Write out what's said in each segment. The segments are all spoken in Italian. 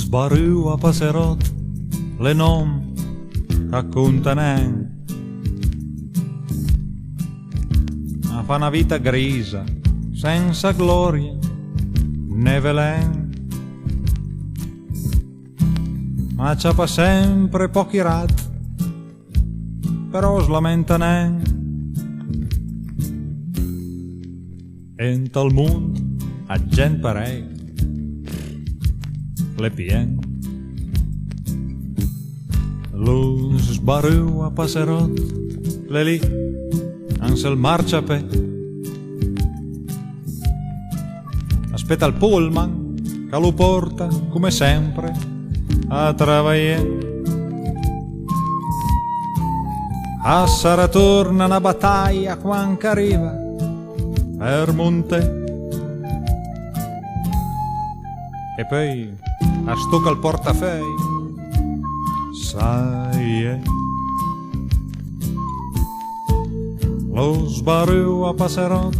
sbarriu a passerot, le nom raccontanen. Ma fa una vita grisa, senza gloria né velen. Ma c'ha sempre pochi rat, però slamentanen. E in tal mondo a gent parei le pien. Lo sbarriu a passerot, le lì, anse il marciapè. Aspetta il pullman che lo porta, come sempre, a travagliare. Assa torna una battaglia quando arriva per monte. E poi a stocca il portafei, sai, lo sbarriu a passerot,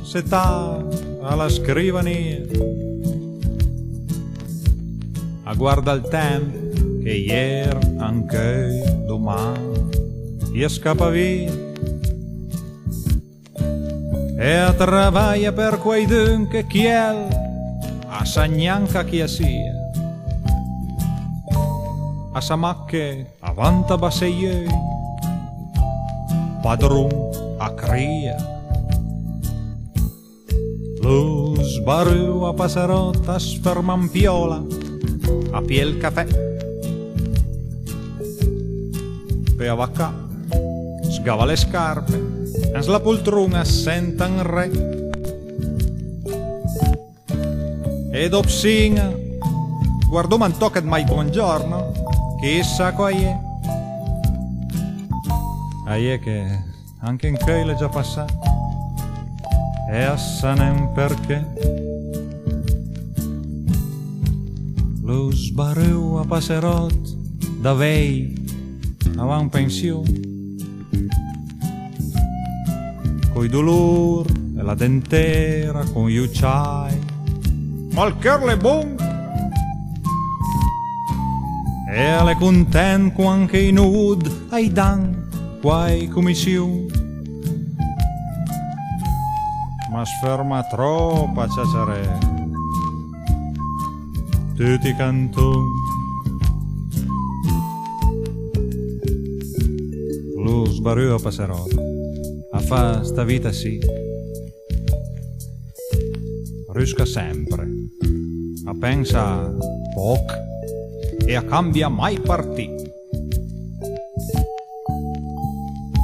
se sta alla scrivania, a guarda il tempo che ieri anche domani gli scappa via, e a travaglia per quei dun che chiel a sa gnanca chi sia, a sa macche avanta basseiei, padron a cria. Lo sbarriu a passerot a sferman piola a pie il caffè, pe a vacca sgava le scarpe, e la poltrona sentan re. E dopo singa guardò man tocca mai buongiorno, chissà qua è. È che anche in che l'è già passato, e assanem perché. Lo sbarriu a passerot da vei avan pensione, coi dolor e la dentera con gli ucciai, ma il cœur le bon, e alle content con anche i nud ai dan quai commissione. Ma sferma troppo a ciaciare tutti i cantoni. Lo sbarriu a passerot a fa sta vita sì, risca sempre, a pensa poc e a cambia mai partì.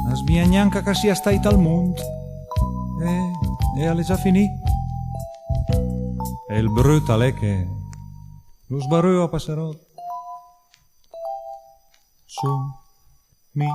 A sbiagnanca che sia stai al mondo, e alle già finì. E il brutto è che lo sbarriu a passerot su mi